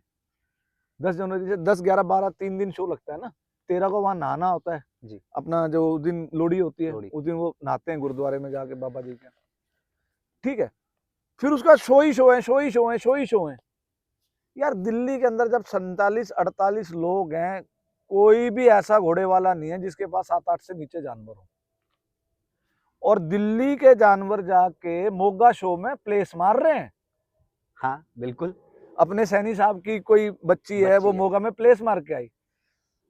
10 जनवरी से 10, 11, 12 3 दिन शो लगता है ना। 13 को वहां नहाना होता है जी, अपना, जो दिन लोहड़ी होती है लोहड़ी। उस दिन वो नहाते हैं गुरुद्वारे में जाके बाबा जी के। ठीक है, फिर उसका शो ही शो है, शो ही शो है, शो ही शो है। यार दिल्ली के अंदर जब 47-48 लोग हैं, कोई भी ऐसा घोड़े वाला नहीं है जिसके पास 7-8 से नीचे जानवर हो। और दिल्ली के जानवर जाके मोगा शो में प्लेस मार रहे हैं। हाँ बिल्कुल, अपने सैनी साहब की कोई बच्ची है, वो मोगा में प्लेस मार के आई।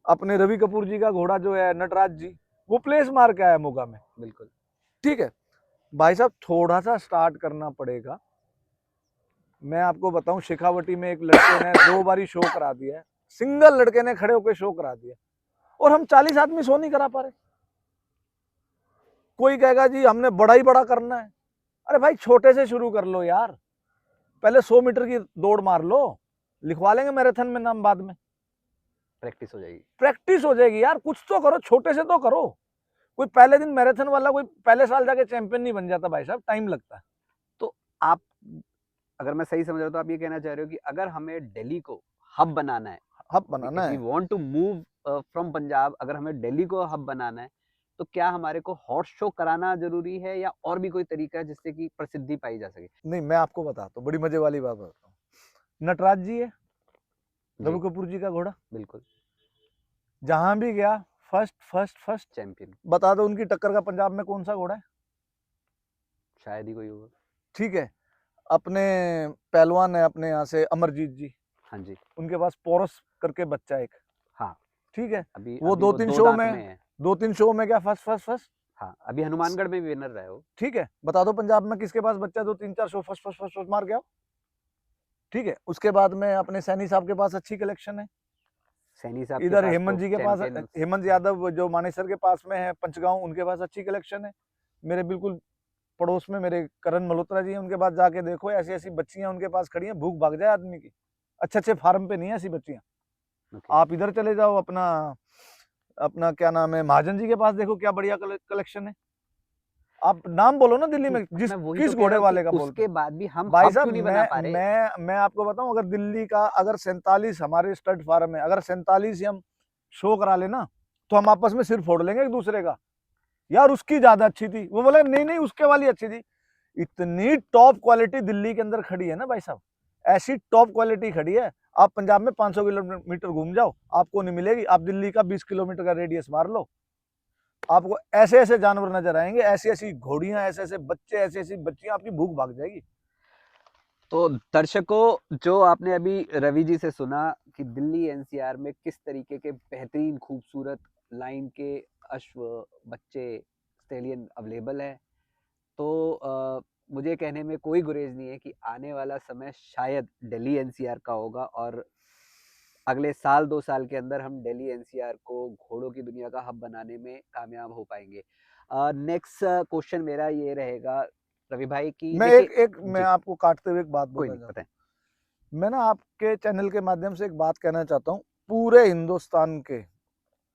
अपने रवि कपूर जी का घोड़ा जो है नटराज जी, वो प्लेस मार के आया मोगा में। बिल्कुल। ठीक है भाई साहब, थोड़ा सा स्टार्ट करना पड़ेगा। मैं आपको बताऊं, शेखावटी में एक लड़के ने 2 बारी शो करा दिया है, सिंगल लड़के ने खड़े होकर शो करा दिया, और हम 40 आदमी शो नहीं करा पा रहे। कोई कहेगा जी हमने बड़ा ही बड़ा करना है। अरे भाई छोटे से शुरू कर लो यार, पहले 100 मीटर की दौड़ मार लो, लिखवा लेंगे मैराथन में नाम बाद में, प्रैक्टिस हो जाएगी। प्रैक्टिस हो जाएगी यार। कुछ तो करो, छोटे से तो करो। कोई पहले दिन मैराथन वाला कोई पहले साल जाके चैंपियन नहीं बन जाता भाई साहब, टाइम लगता है। तो आप, अगर मैं सही समझ रहा हूँ तो आप ये कहना चाह रहे हो कि अगर हमें दिल्ली को हब बनाना है, हब बनाना है, we want to move from Punjab, अगर हमें दिल्ली को हब बनाना है, तो क्या हमारे को हॉर्स शो कराना जरूरी है या और भी कोई तरीका है जिससे कि प्रसिद्धि पाई जा सके? नहीं मैं आपको बताता हूँ, बड़ी मजे वाली बात बताता हूँ। नटराज जी है, रवि कपूर जी का घोड़ा, बिल्कुल जहां भी गया फर्स्ट फर्स्ट फर्स्ट चैंपियन। बता दो उनकी टक्कर का पंजाब में कौन सा घोड़ा है? शायद ही कोई होगा। ठीक है, अपने पहलवान है अपने यहाँ से अमरजीत जी, हाँ जी, उनके पास पोरस करके बच्चा एक। हाँ ठीक है, अभी वो अभी 2-3 दो शो दांत में है। 2-3 शो में क्या फर्स्ट फर्स्ट फर्स्ट। हाँ अभी हनुमानगढ़ में विनर रहे हो। ठीक है, बता दो पंजाब में किसके पास बच्चा 2-3-4 शो फर्स्ट फर्स्ट फर्स्ट मार गया। ठीक है, उसके बाद में अपने सैनी साहब के पास अच्छी कलेक्शन है। सैनी साहब इधर के पास हेमंत तो जी के पास, चैंपियन। हेमंत यादव जो मानेसर के पास में है पंचगांव, उनके पास अच्छी कलेक्शन है। मेरे बिल्कुल पड़ोस में मेरे करण मल्होत्रा जी हैं, उनके पास जाके देखो, ऐसी ऐसी बच्चियां उनके पास खड़ी हैं, भूख भाग जाए आदमी की। अच्छे अच्छे फार्म पे नहीं है ऐसी बच्चियां। आप इधर चले जाओ, अपना अपना क्या नाम है, महाजन जी के पास देखो क्या बढ़िया कलेक्शन है। आप नाम बोलो ना दिल्ली में, जिस किस घोड़े वाले का बोलते उसके बाद भी हम भाई हब साहब। क्यों नहीं बना पा रहे? मैं आपको बताऊं, अगर दिल्ली का अगर 47 हमारे स्टड फार्म है, अगर 47 ही हम शो करा लेना तो हम आपस में सिर फोड़ लेंगे एक दूसरे का। यार उसकी ज्यादा अच्छी थी, वो बोले नहीं नहीं उसके वाली अच्छी थी। इतनी टॉप क्वालिटी दिल्ली के अंदर खड़ी है ना भाई साहब, ऐसी टॉप क्वालिटी खड़ी है। आप पंजाब में 500 किलोमीटर घूम जाओ, आपको नहीं मिलेगी। आप दिल्ली का 20 किलोमीटर का रेडियस मार लो, आपको ऐसे ऐसे जानवर नजर आएंगे, ऐसी ऐसी घोड़ियां, ऐसे ऐसे बच्चे, ऐसी ऐसी बच्चियां, आपकी भूख भाग जाएगी। तो दर्शकों, जो आपने अभी रवि जी से सुना कि दिल्ली एनसीआर में किस तरीके के बेहतरीन खूबसूरत लाइन के अश्व, बच्चे, स्टेलियन अवेलेबल है, तो मुझे कहने में कोई गुरेज नहीं है कि आने वाला समय शायद दिल्ली एनसीआर का होगा और अगले साल 2 साल के अंदर हम दिल्ली एनसीआर को घोड़ों की दुनिया का हब बनाने में कामयाब हो पाएंगे। नेक्स्ट क्वेश्चन मेरा ये रहेगा रवि भाई की मैं देखिए मैं जी, आपको काटते हुए एक बात कोई बोलना नहीं चाहता बताएं। हूँ। मैं ना आपके चैनल के माध्यम से एक बात कहना चाहता हूँ पूरे हिंदुस्तान के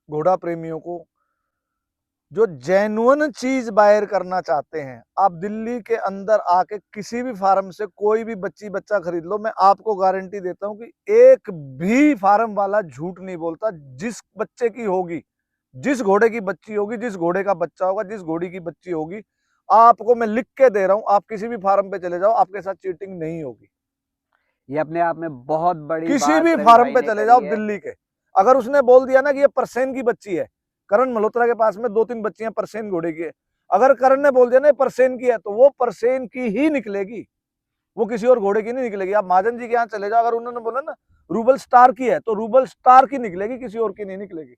घोड़ा प्रेमियों को, जो जेन्युइन चीज बायर करना चाहते हैं। आप दिल्ली के अंदर आके किसी भी फार्म से कोई भी बच्ची बच्चा खरीद लो, मैं आपको गारंटी देता हूं कि एक भी फार्म वाला झूठ नहीं बोलता। जिस बच्चे की होगी, जिस घोड़े की बच्ची होगी, जिस घोड़े का बच्चा होगा, जिस घोड़ी की बच्ची होगी, आपको मैं लिख के दे रहा हूं, आप किसी भी फार्म पे चले जाओ, आपके साथ चीटिंग नहीं होगी। ये अपने आप में बहुत बड़ी किसी बात भी रवि फार्म भाई पे ने चले करी जाओ है। दिल्ली के, अगर उसने बोल दिया ना कि ये परसेन की बच्ची है, करण मल्होत्रा के पास में 2-3 बच्चियां परसेन घोड़े की है, अगर करण ने बोल दिया ना ये परसेन की है, तो वो परसेन की ही निकलेगी, वो किसी और घोड़े की नहीं निकलेगी। आप महाजन जी के यहाँ चले जाओ, अगर उन्होंने बोला ना रूबल स्टार की है, तो रूबल स्टार की निकलेगी, किसी और की नहीं निकलेगी।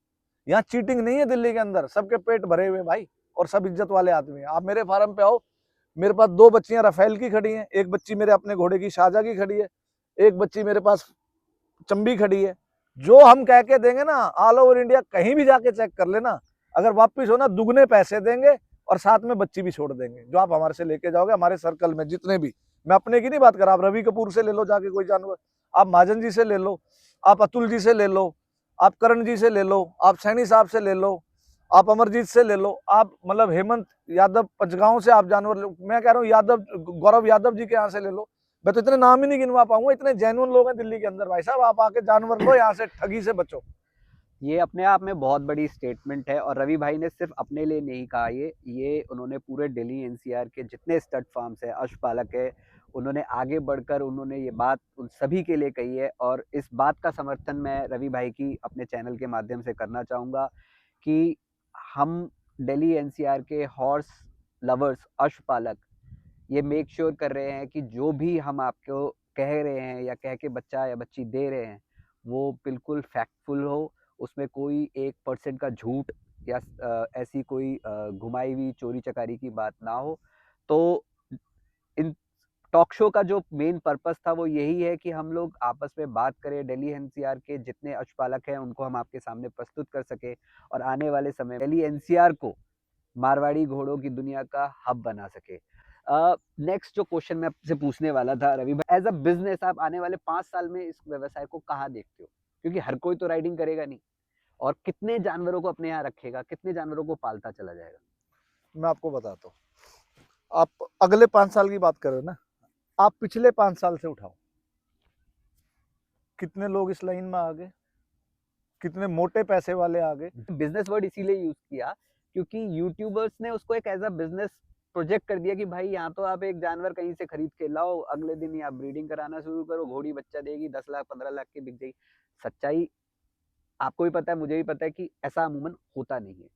यहाँ चीटिंग नहीं है दिल्ली के अंदर, सबके पेट भरे हुए भाई, और सब इज्जत वाले आदमी हैं। आप मेरे फार्म पे आओ, मेरे पास 2 बच्चियां रफेल की खड़ी हैं, एक बच्ची मेरे अपने घोड़े की शाहजहा की खड़ी है, एक बच्ची मेरे पास चंबी खड़ी है। जो हम कह के देंगे ना, ऑल ओवर इंडिया कहीं भी जाके चेक कर लेना, अगर वापिस हो ना दुगने पैसे देंगे और साथ में बच्ची भी छोड़ देंगे, जो आप हमारे से लेके जाओगे। हमारे सर्कल में जितने भी, मैं अपने की नहीं बात कर रहा, आप रवि कपूर से ले लो जाके कोई जानवर, आप महाजन जी से ले लो, आप अतुल जी से ले लो, आप करण जी से ले लो, आप सैनी साहब से ले लो, आप अमरजीत से ले लो, आप मतलब हेमंत यादव पंचगांव से आप जानवर लो, मैं कह रहा हूँ यादव गौरव यादव जी के यहाँ से ले लो। मैं तो इतने नाम ही नहीं गिनवा पाऊंगा, इतने जेन्युइन लोग हैं दिल्ली के अंदर भाई साहब। आप आके जानवर लो, यहाँ से ठगी से बचो। ये अपने आप में बहुत बड़ी स्टेटमेंट है और रवि भाई ने सिर्फ अपने लिए नहीं कहा, ये उन्होंने पूरे दिल्ली एनसीआर के जितने स्टड फार्म्स है, अश्वपालक है, उन्होंने आगे बढ़कर उन्होंने ये बात उन सभी के लिए कही है। और इस बात का समर्थन मैं रवि भाई की अपने चैनल के माध्यम से करना चाहूँगा कि हम दिल्ली एनसीआर के हॉर्स लवर्स, अश्वपालक, ये मेक श्योर कर रहे हैं कि जो भी हम आपको कह रहे हैं या कह के बच्चा या बच्ची दे रहे हैं, वो बिल्कुल फैक्टफुल हो, उसमें कोई 1% का झूठ या ऐसी कोई घुमाई हुई चोरी चकारी की बात ना हो। तो इन टॉक शो का जो मेन पर्पस था वो यही है कि हम लोग आपस में बात करें, दिल्ली एनसीआर के जितने अश्वपालक हैं उनको हम आपके सामने प्रस्तुत कर सके और आने वाले समय में दिल्ली एनसीआर को मारवाड़ी घोड़ों की दुनिया का हब बना सके। नेक्स्ट जो क्वेश्चन मैं आपसे पूछने वाला था रवि भाई, एज अ बिजनेस आप आने वाले 5 साल में इस व्यवसाय को कहाँ देखते हो? क्योंकि हर कोई तो राइडिंग करेगा नहीं, और कितने जानवरों को अपने यहाँ रखेगा, कितने जानवरों को पालता चला जाएगा? मैं आपको बताता हूँ, आप अगले 5 साल की बात कर रहे हो ना, आप पिछले 5 साल से उठाओ, कितने लोग इस लाइन में आ गए, कितने मोटे पैसे वाले आ गए। बिजनेस वर्ड इसीलिए यूज किया क्योंकि यूट्यूबर्स ने उसको एक एज अ बिजनेस प्रोजेक्ट कर दिया कि भाई यहाँ तो आप एक जानवर कहीं से खरीद के लाओ, अगले दिन ही आप ब्रीडिंग कराना शुरू करो, घोड़ी बच्चा देगी, 10 लाख 15 लाख की बिक जाएगी। सच्चाई आपको भी पता है, मुझे भी पता है कि ऐसा अमूमन होता नहीं है।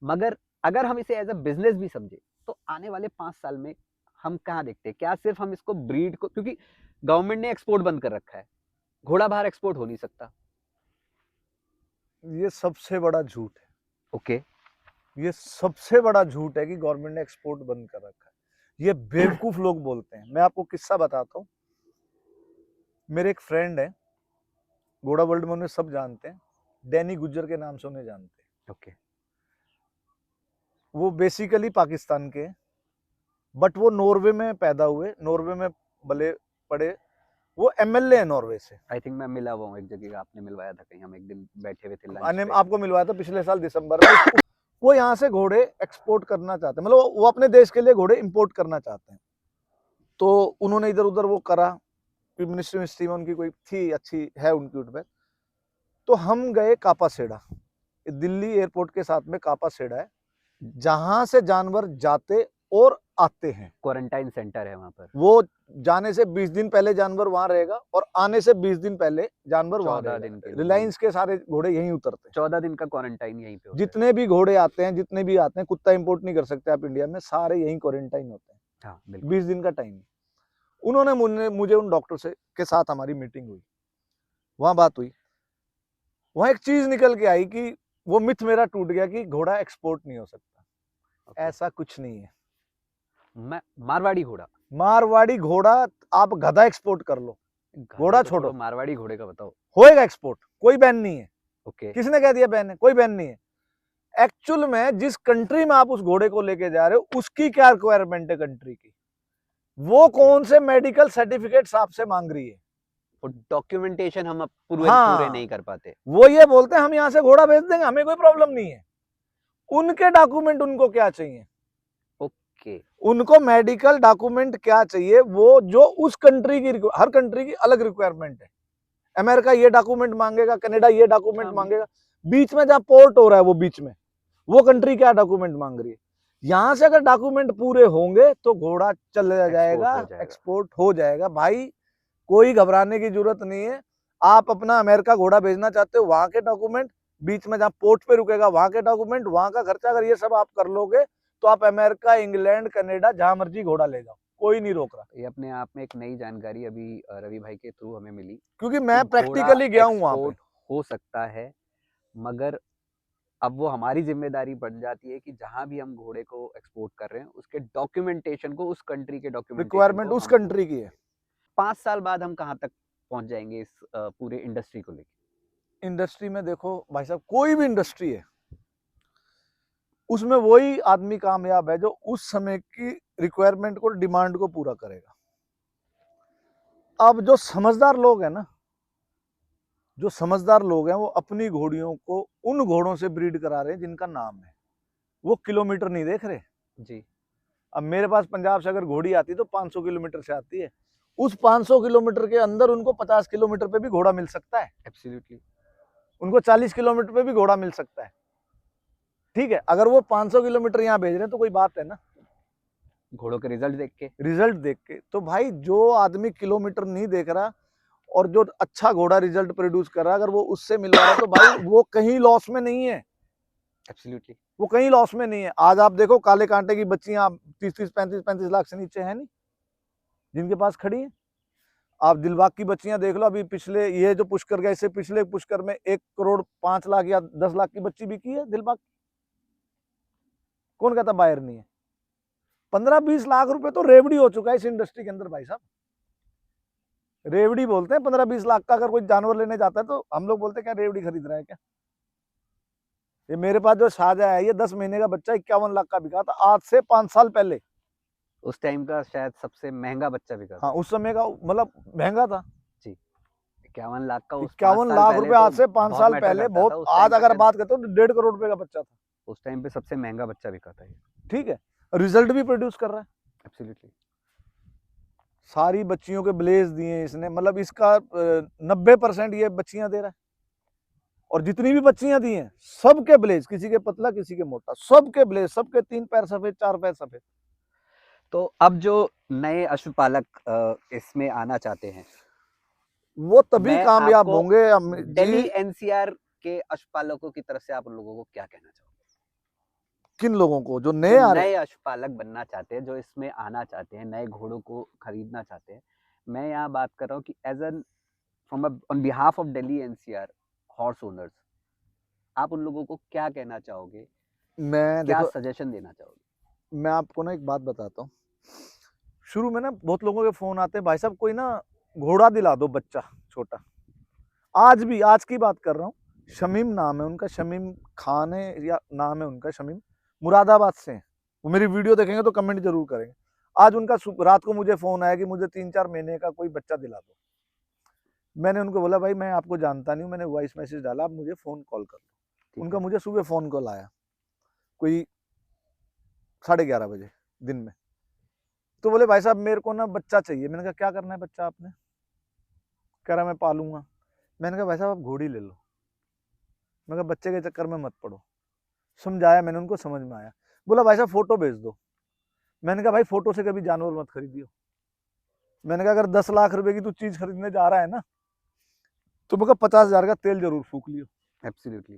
मगर अगर हम इसे एज अ बिजनेस भी समझे तो आने वाले 5 साल में हम कहाँ देखते हैं? क्या सिर्फ हम इसको ब्रीड को, क्योंकि गवर्नमेंट ने एक्सपोर्ट बंद कर रखा है, घोड़ा बाहर एक्सपोर्ट हो नहीं सकता। ये सबसे बड़ा झूठ है। ओके, ये सबसे बड़ा झूठ है कि गवर्नमेंट ने एक्सपोर्ट बंद कर रखा है। ये बेवकूफ लोग बोलते हैं। मैं आपको किस्सा बताता हूँ। मेरे एक फ्रेंड है, घोड़ा वर्ल्ड में उन्हें सब जानते हैं, डैनी गुज्जर के नाम से उन्हें जानते हैं। ओके, वो बेसिकली पाकिस्तान के, बट वो नॉर्वे में पैदा हुए, नॉर्वे में बले पड़े, वो एमएलए है नॉर्वे से। आई थिंक मैं मिला हुआ हूँ एक जगह, आपने मिलवाया था कहीं, हम एक दिन बैठे हुए थे लंच पे। आपको मिलवाया था पिछले साल दिसंबर में। वो यहाँ से घोड़े एक्सपोर्ट करना चाहते हैं, मतलब वो अपने देश के लिए घोड़े इंपोर्ट करना चाहते हैं। तो उन्होंने इधर उधर वो करा, मिनिस्ट्री में उनकी कोई थी, अच्छी है उनकी उठ पे। तो हम गए कापासेड़ा, दिल्ली एयरपोर्ट के साथ में कापासेड़ा है, जहां से जानवर जाते और आते हैं। क्वारंटाइन सेंटर है वहाँ पर। वो जाने से 20 दिन पहले जानवर वहां रहेगा और आने से 20 दिन पहले जानवर वहां 14 दिन के रहेगा। लिए। रिलायंस के सारे घोड़े यहीं उतरते हैं। 14 दिन का क्वारंटाइन यहीं पे होता है। जितने भी घोड़े आते हैं, जितने भी आते हैं, कुत्ता इंपोर्ट नहीं कर सकते आप इंडिया में, सारे यहीं क्वारंटाइन होते हैं। हाँ बिल्कुल। 20 दिन का टाइम। उन्होंने मुझे उन डॉक्टर से के साथ हमारी मीटिंग हुई, वहां बात हुई, वहां एक चीज निकल के आई कि वो मिथ मेरा टूट गया कि घोड़ा एक्सपोर्ट नहीं हो सकता। ओके। ऐसा कुछ नहीं है। मारवाड़ी घोड़ा, मारवाड़ी घोड़ा आप गधा एक्सपोर्ट कर लो, घोड़ा तो छोड़ो, मारवाड़ी घोड़े का बताओ। होएगा एक्सपोर्ट, कोई बैन नहीं है। ओके। किसने कह दिया बैन है? कोई बैन नहीं है। एक्चुअल में जिस कंट्री में आप उस घोड़े को लेके जा रहे हो उसकी क्या रिक्वायरमेंट है कंट्री की, वो कौन से मेडिकल सर्टिफिकेट्स आपसे मांग रही है, वो डॉक्यूमेंटेशन हम अब पूरे हाँ, नहीं कर पाते। वो ये बोलते हैं हम यहाँ से घोड़ा भेज देंगे, हमें कोई प्रॉब्लम नहीं है। उनके डॉक्यूमेंट उनको क्या चाहिए? ओके। उनको मेडिकल डॉक्यूमेंट क्या चाहिए, वो जो उस कंट्री की, हर कंट्री की अलग रिक्वायरमेंट है। अमेरिका ये डॉक्यूमेंट मांगेगा, कनाडा ये डॉक्यूमेंट मांगेगा, बीच में जहां पोर्ट हो रहा है वो बीच में वो कंट्री क्या डॉक्यूमेंट मांग रही है। यहां से अगर डॉक्यूमेंट पूरे होंगे तो घोड़ा चला जाएगा, एक्सपोर्ट हो जाएगा। भाई कोई घबराने की जरूरत नहीं है। आप अपना अमेरिका घोड़ा भेजना चाहते हो, वहां के डॉक्यूमेंट, बीच में जहां पोर्ट पे रुकेगा वहां के डॉक्यूमेंट, वहां का खर्चा, अगर ये सब आप कर लोगे तो आप अमेरिका, इंग्लैंड, कनाडा जहां मर्जी घोड़ा ले जाओ, कोई नहीं रोक रहा। ये अपने आप में एक नई जानकारी अभी रवि भाई के थ्रू हमें मिली, क्योंकि मैं घोड़ा प्रैक्टिकली गया हूं वहां पे। एक्सपोर्ट हो सकता है, मगर अब वो हमारी जिम्मेदारी बन जाती है कि जहां भी हम घोड़े को एक्सपोर्ट कर रहे हैं उसके डॉक्यूमेंटेशन को, उस कंट्री के डॉक्यूमेंटेशन रिक्वायरमेंट को उस हम कंट्री की है। 5 साल बाद हम कहाँ तक पहुंच जाएंगे इस पूरे इंडस्ट्री को लेके? इंडस्ट्री में देखो भाई साहब, कोई भी इंडस्ट्री है उसमें वही आदमी कामयाब है जो उस समय की रिक्वायरमेंट को, डिमांड को पूरा करेगा। अब जो समझदार लोग हैं ना, जो समझदार लोग हैं वो अपनी घोड़ियों को उन घोड़ों से ब्रीड करा रहे हैं जिनका नाम है, वो किलोमीटर नहीं देख रहे जी। अब मेरे पास पंजाब से अगर घोड़ी आती तो 500 किलोमीटर से आती है, उस 500 किलोमीटर के अंदर उनको 50 किलोमीटर पे भी घोड़ा मिल सकता है, एब्सोल्युटली। उनको 40 किलोमीटर पे भी घोड़ा मिल सकता है। ठीक है, अगर वो 500 किलोमीटर यहाँ भेज रहे हैं तो कोई बात है ना, घोड़ों के रिजल्ट देख के। रिजल्ट देख के। तो भाई जो आदमी किलोमीटर नहीं देख रहा और जो अच्छा घोड़ा रिजल्ट प्रोड्यूस कर रहा है, अगर वो उससे मिलवा रहा है तो भाई वो कहीं लॉस में नहीं है, एब्सोल्युटली। वो कहीं लॉस में नहीं है। आज आप देखो काले कांटे की बच्चियां 30-30, 35-35 लाख से नीचे है नहीं जिनके पास खड़ी है। आप दिलबाग की बच्चियां देख लो, अभी पिछले ये जो पुष्कर गए, इससे पिछले पुष्कर में 1 करोड़ 5 लाख या 10 लाख की बच्ची बिकी है दिलबाग। कौन कहता बायर नहीं है? 15-20 लाख रुपए तो रेवड़ी हो चुका है इस इंडस्ट्री के अंदर भाई साहब। रेवड़ी बोलते हैं 15-20 लाख का। अगर कोई जानवर लेने जाता है तो हम लोग बोलते हैं क्या रेवड़ी खरीद रहा है क्या? ये मेरे पास जो शाहजहा है, ये 10 महीने का बच्चा 51 लाख का बिका था, आज से 5 साल पहले। उस टाइम का शायद सबसे महंगा बच्चा बिका था। हाँ, उस समय का मतलब महंगा था। जी। 51 लाख का, 51 लाख रुपए आज से 5 साल पहले बहुत। आज अगर बात करते हो तो 1.5 करोड़ रुपए का बच्चा था। उस टाइम पे सबसे महंगा बच्चा बिका था ये। ठीक है, रिजल्ट भी प्रोड्यूस कर रहा है। एब्सोल्युटली। सारी बच्चियों के ब्लेज दिए इसने, मतलब इसका 90% ये बच्चियां दे रहा है। और जितनी भी बच्चियां दी हैं सबके ब्लेज, किसी के पतला किसी के मोटा, सबके ब्लेज, सबके 3 पैर सफेद, 4 पैर सफेद। तो अब जो नए पशुपालक इसमें आना चाहते हैं, वो तभी मैं कामयाब आपको होंगे दिल्ली जी। एनसीआर के पशुपालकों की तरफ से आप उन लोगों को क्या कहना चाहोगे? किन लोगों को? जो नए जो आ रहे नए पशुपालक बनना चाहते हैं, जो इसमें आना चाहते हैं, नए घोड़ों को खरीदना चाहते हैं। मैं यहाँ बात कर रहा हूँ कि as an from on behalf of Delhi NCR horse owners, आप उन लोगों को क्या कहना चाहोगे? मैं क्या देखो, सजेशन देना चाहोगे? मैं आपको ना एक बात बताता हूँ। शुरू में ना बहुत लोगों के फोन आते हैं, भाई साहब कोई ना घोड़ा दिला दो, बच्चा छोटा। आज भी, आज की बात कर रहा हूँ, शमीम नाम है उनका, शमीम खान है या नाम है उनका, शमीम मुरादाबाद से हैं। वो मेरी वीडियो देखेंगे तो कमेंट जरूर करेंगे। आज उनका रात को मुझे फोन आया कि मुझे 3-4 महीने का कोई बच्चा दिला दो। मैंने उनको बोला भाई मैं आपको जानता नहीं हूँ, मैंने वॉइस मैसेज डाला, आप मुझे फोन कॉल कर लो। उनका मुझे सुबह फोन कॉल आया कोई 11:30 बजे दिन में। तो बोले भाई साहब मेरे को ना बच्चा चाहिए। मैंने कहा क्या करना है बच्चा आपने? कह रहा मैं पालूंगा। मैंने कहा भाई साहब आप घोड़ी ले लो। मैं कहा बच्चे के चक्कर में मत पड़ो। समझाया मैंने उनको, समझ में आया। बोला भाई साहब फोटो भेज दो। मैंने कहा भाई फोटो से कभी जानवर मत खरीदियो। मैंने कहा अगर 10 लाख रुपए की तू चीज खरीदने जा रहा है ना, तो मैं 50,000 का तेल जरूर फूक लियो। एब्सोल्युटली।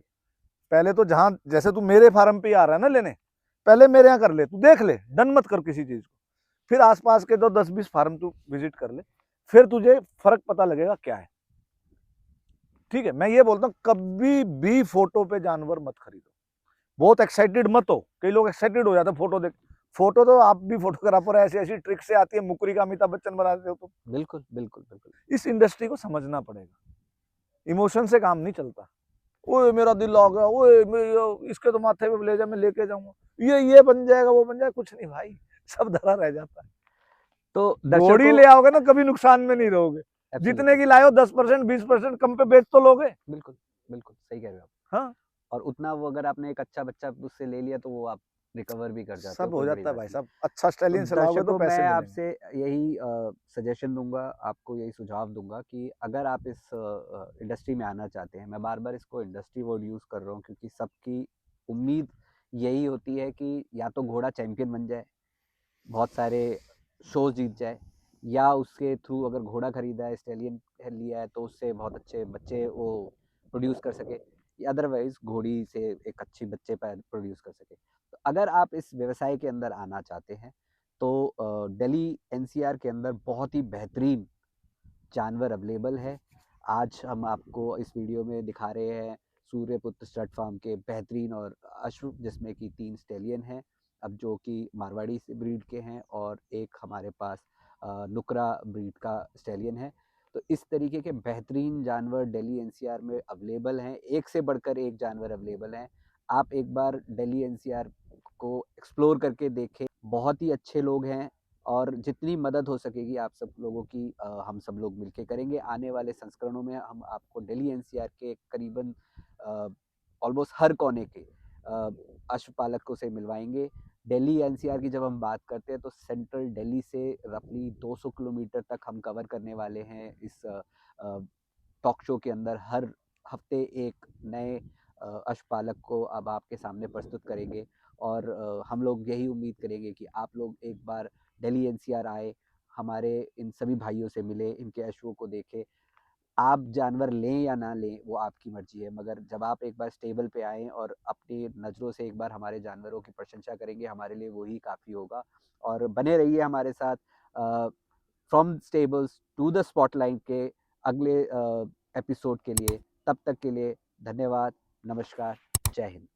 पहले तो जहां, जैसे तू मेरे फार्म पे ही आ रहा है ना लेने, पहले मेरे यहाँ कर ले, तू देख ले, डन मत कर किसी चीज को। फिर आसपास के तो 10-20 फार्म तू विजिट कर ले, फिर तुझे फर्क पता लगेगा क्या है। ठीक है, मैं ये बोलता हूँ कभी भी फोटो पे जानवर मत खरीदो। बहुत एक्साइटेड मत हो, कई लोग एक्साइटेड हो जाते हैं फोटो देख। फोटो तो आप भी फोटोग्राफर, ऐसी ऐसी ट्रिक से आती है, मुकरी का अमिताभ बच्चन बना देते हो तुम। बिल्कुल बिल्कुल बिल्कुल। इस इंडस्ट्री को समझना पड़ेगा, इमोशन से काम नहीं चलता। ओए मेरा दिल आ गया, ओए इसके तो माथे पे ले जा, मैं लेके जाऊंगा, ये बन जाएगा, वो बन जाएगा, कुछ नहीं भाई, सब धरा रह जाता है। तो घोड़ी ले आओगे ना, कभी नुकसान में नहीं रहोगे। जितने एब्सोल्युटली। की लाए हो 10% 20% कम पे बेच तो लोगे। बिल्कुल बिल्कुल सही कह रहे हो आप। हाँ, और उतना वो अगर आपने एक अच्छा बच्चा उससे ले लिया तो वो आप रिकवर भी कर जाते हो, सब हो कोई बड़ी जाता है बात भाई नहीं। साहब, अच्छा तो स्टैलियन से लाओगे तो दर्शकों, पैसे मैं मिलेंगे। आपसे यही सजेशन दूंगा, आपको यही सुझाव दूंगा कि अगर आप इस इंडस्ट्री में आना चाहते हैं, मैं बार बार इसको इंडस्ट्री वर्ड यूज़ कर रहा हूँ क्योंकि सबकी उम्मीद यही होती है कि या तो घोड़ा चैंपियन बन जाए, बहुत सारे शोज जीत जाए, या उसके थ्रू अगर घोड़ा खरीदा है, स्टेलियन लिया है, तो उससे बहुत अच्छे बच्चे वो प्रोड्यूस कर सके, या अदरवाइज घोड़ी से एक अच्छी बच्चे प्रोड्यूस कर सके। तो अगर आप इस व्यवसाय के अंदर आना चाहते हैं तो दिल्ली एनसीआर के अंदर बहुत ही बेहतरीन जानवर अवेलेबल है। आज हम आपको इस वीडियो में दिखा रहे हैं सूर्यपुत्र स्टड फार्म के बेहतरीन और अश्व, जिसमें कि 3 स्टेलियन हैं, अब जो कि मारवाड़ी से ब्रीड के हैं, और एक हमारे पास नुकरा ब्रीड का स्टेलियन है। तो इस तरीके के बेहतरीन जानवर दिल्ली एनसीआर में अवेलेबल हैं, एक से बढ़कर एक जानवर अवेलेबल हैं। आप एक बार दिल्ली एनसीआर को एक्सप्लोर करके देखें, बहुत ही अच्छे लोग हैं, और जितनी मदद हो सकेगी आप सब लोगों की हम सब लोग मिलके करेंगे। आने वाले संस्करणों में हम आपको दिल्ली एनसीआर के करीबन ऑलमोस्ट हर कोने के अश्वपालकों से मिलवाएंगे। दिल्ली एनसीआर की जब हम बात करते हैं तो सेंट्रल दिल्ली से रफली 200 किलोमीटर तक हम कवर करने वाले हैं इस टॉक शो के अंदर। हर हफ्ते एक नए अश्वपालक को अब आपके सामने प्रस्तुत करेंगे, और हम लोग यही उम्मीद करेंगे कि आप लोग एक बार दिल्ली एनसीआर आए, हमारे इन सभी भाइयों से मिले, इनके अश्वों को देखें। आप जानवर लें या ना लें वो आपकी मर्जी है, मगर जब आप एक बार स्टेबल पे आएँ और अपनी नज़रों से एक बार हमारे जानवरों की प्रशंसा करेंगे, हमारे लिए वही काफ़ी होगा। और बने रहिए हमारे साथ from stables to the spotlight के अगले एपिसोड के लिए। तब तक के लिए धन्यवाद, नमस्कार, जय हिंद।